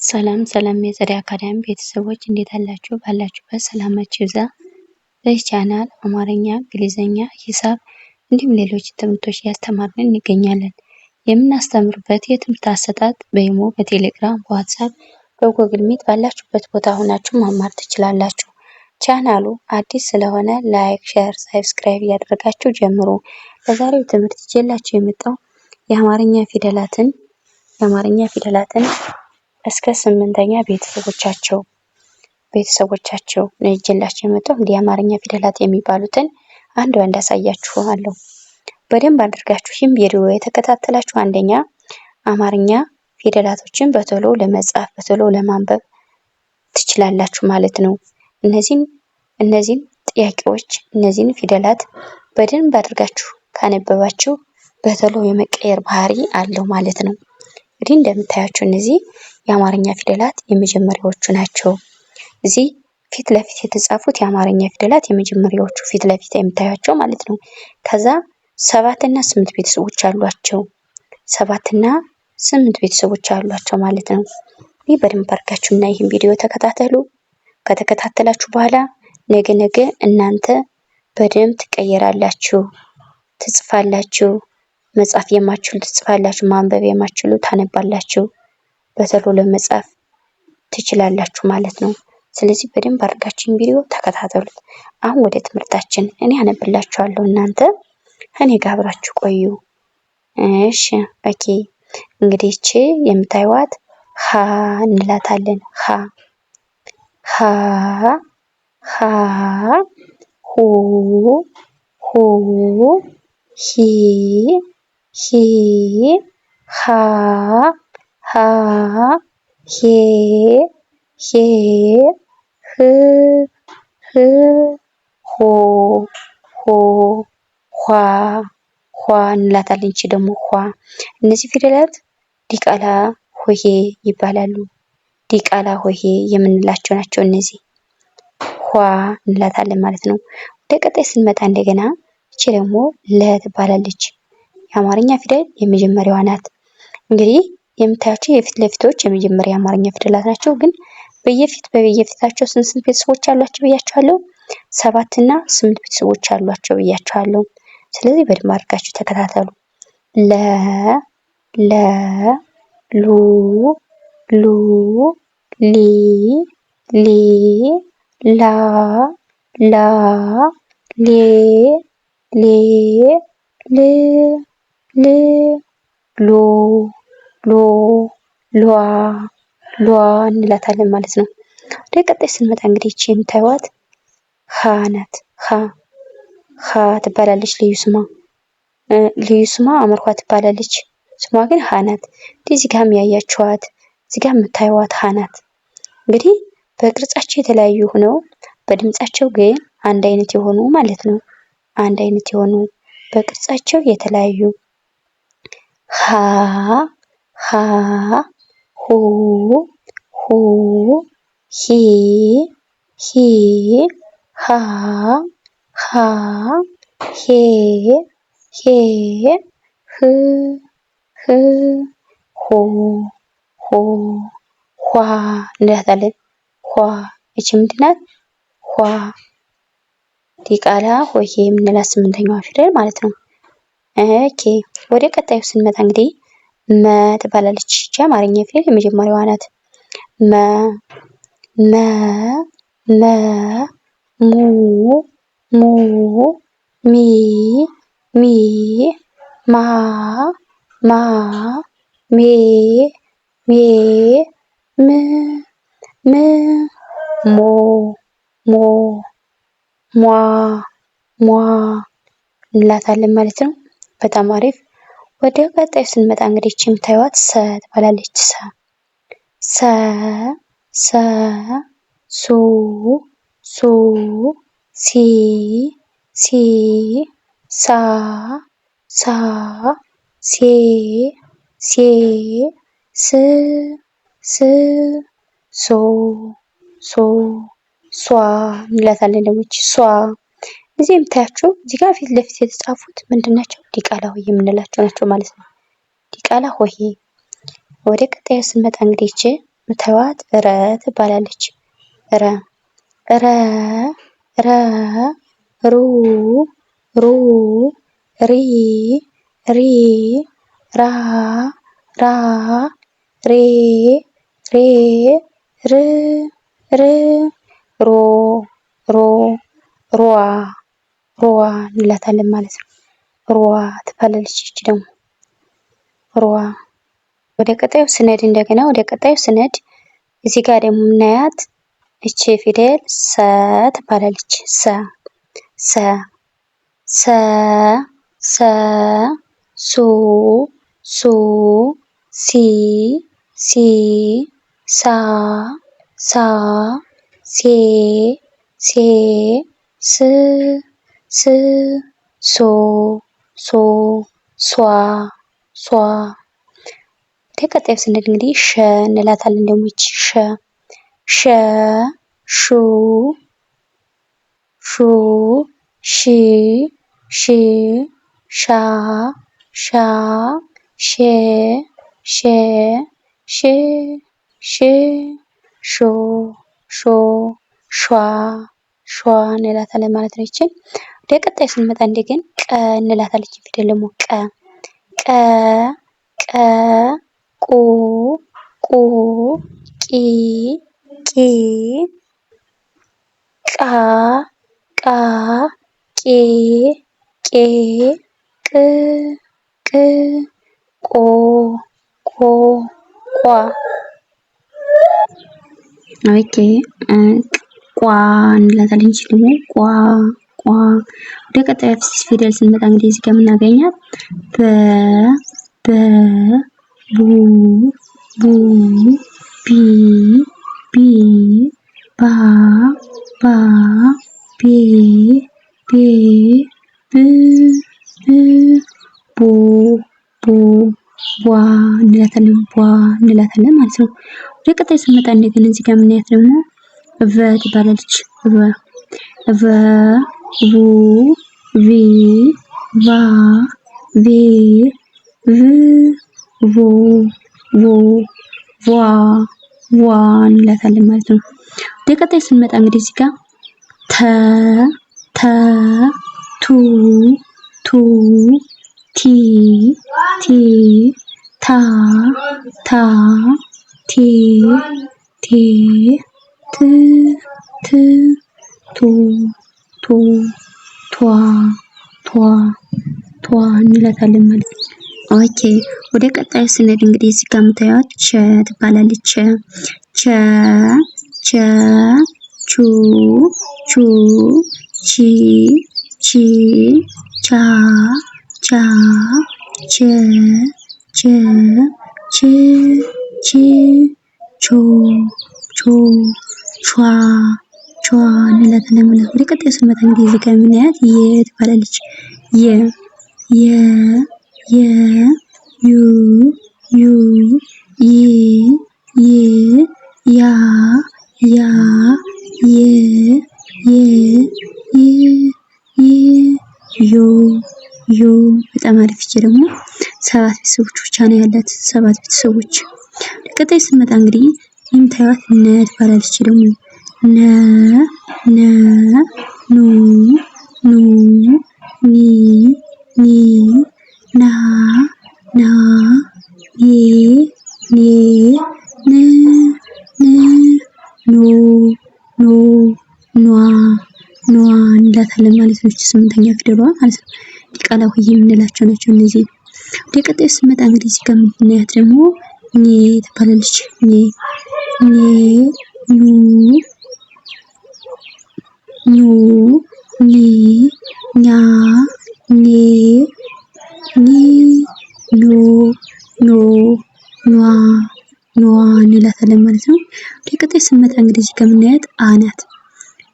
ሰላም ሰላም የፀደይ አካዳሚ ቤተሰቦች እንዴት አላችሁ? ባላችሁበት ሰላማችሁ ይብዛ። በዚህ ቻናል አማርኛ፣ እንግሊዝኛ፣ ሂሳብ እንዲሁም ሌሎች ትምህርቶች እያስተማርን እንገኛለን። የምናስተምርበት የትምህርት አሰጣጥ በኢሞ፣ በቴሌግራም፣ በዋትስአፕ፣ በጎግል ሚት ባላችሁበት ቦታ ሆናችሁ መማር ትችላላችሁ። ቻናሉ አዲስ ስለሆነ ላይክ፣ ሼር፣ ሰብስክራይብ እያደረጋችሁ ጀምሩ። ለዛሬው ትምህርት ይዤላችሁ የመጣው የአማርኛ ፊደላትን እስከ 8ኛ ቤተሰቦቻቸው ነው ይዤላችሁ የመጣው። እንግዲህ የአማርኛ ፊደላት የሚባሉትን አንድ ባንድ አሳያችኋለሁ። በደንብ አድርጋችሁ ይህን ቪዲዮ የተከታተላችሁ አንደኛ አማርኛ ፊደላቶችን በቶሎ ለመጻፍ በቶሎ ለማንበብ ትችላላችሁ ማለት ነው። እነዚህን ጥያቄዎች እነዚህን ፊደላት በደንብ አድርጋችሁ ካነበባችሁ በቶሎ የመቀየር ባህሪ አለው ማለት ነው። እንግዲህ እንደምታያቸው እነዚህ የአማርኛ ፊደላት የመጀመሪያዎቹ ናቸው። እዚህ ፊት ለፊት የተጻፉት የአማርኛ ፊደላት የመጀመሪያዎቹ ፊት ለፊት የምታያቸው ማለት ነው። ከዛ 7 እና 8 ቤተሰቦች አሏቸው። 7 እና 8 ቤተሰቦች አሏቸው ማለት ነው። ይህ በደንብ አድርጋችሁ እና ይህን ቪዲዮ ተከታተሉ። ከተከታተላችሁ በኋላ ነገ እናንተ በደንብ ትቀየራላችሁ፣ ትጽፋላችሁ። መጻፍ የማትችሉ ትጽፋላችሁ፣ ማንበብ የማትችሉ ታነባላችሁ። በቶሎ ለመጻፍ ትችላላችሁ ማለት ነው። ስለዚህ በደንብ አድርጋችሁ ቪዲዮ ተከታተሉት። አሁን ወደ ትምህርታችን እኔ አነብላችኋለሁ፣ እናንተ እኔ ጋር አብራችሁ ቆዩ። እሺ ኦኬ። እንግዲህ እቺ የምታዩት ሀ እንላታለን። ሀ ሁ ሂ ሃ ሄ ህ ሆ ኋ እንላታለን። እቺ ደግሞ ኋ። እነዚህ ፊደላት ዲቃላ ሆሄ ይባላሉ። ዲቃላ ሆሄ የምንላቸው ናቸው። እነዚህ ኋ እንላታለን ማለት ነው። ወደ ቀጣይ ስንመጣ እንደገና እቺ ደግሞ ለ ትባላለች። የአማርኛ ፊደል የመጀመሪያዋ ናት። እንግዲህ የምታያቸው የፊት ለፊቶች የመጀመሪያ የአማርኛ ፊደላት ናቸው። ግን በየፊታቸው ስንት ቤተሰቦች አሏቸው ብያቸዋለሁ? 7 እና 8 ቤተሰቦች አሏቸው ብያቸዋለሁ። ስለዚህ በደንብ አድርጋችሁ ተከታተሉ። ለ ሉ ሊ ላ ሌ ሏ እንላታለን ማለት ነው። ወደ ቀጣይ ስንመጣ እንግዲህ እቺ የምታዩት ሀ ናት። ሀ ትባላለች። ልዩ ስሟ አመርኳ ትባላለች። ስሟ ግን ሀ ናት። እዚህ ጋር ያያችኋት እዚህ ጋር የምታዩት ሀ ናት። እንግዲህ በቅርጻቸው የተለያዩ ሆነው በድምጻቸው ግን አንድ አይነት የሆኑ ማለት ነው። አንድ አይነት የሆኑ በቅርጻቸው የተለያዩ ሀ ሁ ሂ ሃ ሄ ህ ሆ ኋ እንላታለን። ኋ እቺ ምንድን ናት? ኋ ዲቃላ ሆሄ የምንላት 8ኛዋ ፊደል ማለት ነው። ኦኬ ወደ ቀጣዩ ስንመጣ እንግዲህ መ ትባላለች። እቺ አማርኛ ፊደል የመጀመሪያዋ ናት። መ ሙ ሚ ማ ሜ ም ሞ ሟ እንላታለን ማለት ነው። በጣም አሪፍ። ወደ ቀጣዩ ስንመጣ እንግዲህ እቺ የምታዩት ሰ ትባላለች። ሰ ሱ ሲ ሳ ሴ ስ ሷ እንላታለን። ደግሞ እቺ ሷ እዚህ የምታያቸው እዚህ ጋር ፊት ለፊት የተጻፉት ምንድናቸው? ዲቃላ ሆሄ የምንላቸው ናቸው ማለት ነው። ዲቃላ ሆሄ። ወደ ቀጣዩ ስንመጣ እንግዲህ እቺ ምታዩት ረ ትባላለች። ረ ረ ረ ሩ ሩ ሪ ሪ ራ ራ ሬ ሬ ር ር ሮ ሮ ሯ ሯ እንላታለን ማለት ነው። ሯ ትባላለች። እቺ ደግሞ ሯ። ወደ ቀጣዩ ስነድ እንደገና ወደ ቀጣዩ ስነድ እዚህ ጋር ደግሞ የምናያት እቺ ፊደል ሰ ትባላለች። ሰ ሰ ሰ ሰ ሱ ሱ ሲ ሲ ሳ ሳ ሴ ሴ ስ ስ ሶ ሶ ሷ ሷ። ወደ ቀጣዩ ስንሄድ እንግዲህ ሸ እንላታለን። ደግሞ ይቺ ሸ ሸ ሹ ሹ ሺ ሺ ሻ ሻ ሼ ሼ ሽ ሽ ሾ ሾ ሿ ሿ እንላታለን ማለት ነው። ይቺን ወደ ቀጣይ ስንመጣ እንደገና ቀ እንላታለች። ፊደል ደግሞ ቀ ቀ ቀ ቁ ቁ ቂ ቂ ቃ ቃ ቄ ቄ ቅ ቅ ቆ ቆ ቋ። ኦኬ ቋ እንላታለን። እቺ ደግሞ ቋ ቋ። ወደ ቀጣዩ ፊደል ስንመጣ እንግዲህ እዚህ ጋር የምናገኛት በ በ ቡ ቡ ቢ ቢ ባ ባ ቤ ቤ ብ ብ ቦ ቦ ቧ እንላታለን። ቧ እንላታለን ማለት ነው። ወደ ቀጣይ ስንመጣ እንደገና እዚህ ጋር የምናያት ደግሞ ቨ ትባላለች። ቨ ቨ ቡ ቪ ቫ ቬ ቭ ቮ ቮ ቧ ቧ እንላታለን ማለት ነው። ወደ ቀጣይ ስንመጣ እንግዲህ እዚህ ጋር ተ ተ ቱ ቱ ቲ ቲ ታ ታ ቴ ቴ ት ት ቱ ቱ ቷ ቷ ቷ እንላታለን ማለት ነው። ኦኬ ወደ ቀጣዩ ስንሄድ እንግዲህ እዚህ ጋር የምታዩት ቸ ትባላለች። ቸ ቸ ቹ ቹ ቺ ቺ ቻ ቻ ቸ ቸ ች ቺ ቾ ቾ ቿ ቿ እንላታለን ማለት ነው። ወደ ቀጣዩ ስንመጣ እንግዲህ እዚህ ጋር የምናያት የ ትባላለች። የ የ የ ዩ ዩ ይ ይ ያ ያ የ የ ይ ይ ዮ ዮ። በጣም አሪፍ። እቺ ደግሞ 7 ቤተሰቦች ብቻ ነው ያላት። 7 ቤተሰቦች። ቀጣይ ስንመጣ እንግዲህ የምታዩት ነ ትባላለች። ደግሞ ነ ነ ኑ ኑ ኒ ኒ ና ና ኔ ኔ ን ን ኖ ኖ ኗ ኗ እንላታለን ማለት ነው። 8ኛ ፊደሏ ማለት ነው። ዲቃላ ሆዬ የምንላቸው ናቸው እነዚህ። ወደ ቀጣዩ ስንመጣ እንግዲህ እዚህ ጋር የምናያት ደግሞ ኘ ትባላለች። ኘ ኘ ኙ ኙ ኒ ኛ ኔ ኒ ኖ ኖ ኗ ኗ እንላታለን ማለት ነው። ወደ ቀጣይ ስንመጣ እንግዲህ እዚህ ጋር የምናያት አ ናት።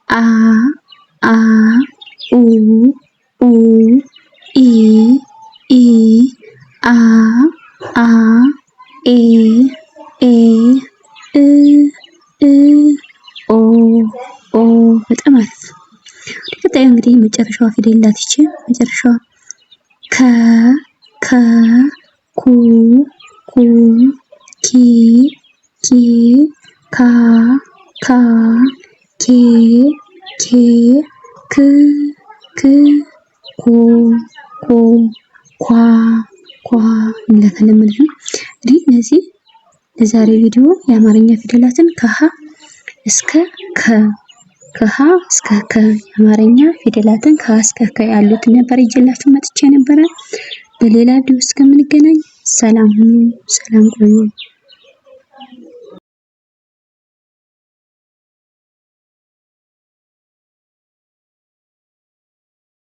አ አ ኡ ኡ ኢ ኢ አ አ ኤ ኤ እ እ ኦ ኦ። በጣም አሪፍ። ወደ ቀጣዩ እንግዲህ መጨረሻዋ ፊደል ናት። ይቺ መጨረሻዋ ከ ከ ኩ ኩ ኪ ኪ ካ ካ ኬ ክ ኮ ኳ እንላለን ማለት ነው። እንግዲህ እነዚህ ለዛሬ ቪዲዮ የአማርኛ ፊደላትን ከሀ እስከ የአማርኛ ፊደላትን ከሀ እስከ ከ ያሉትን ነበር ይዤላችሁ መጥቼ ነበረ። በሌላ ቪዲዮ እስከምንገናኝ ሰላም ሁኑ፣ ሰላም ቆዩ።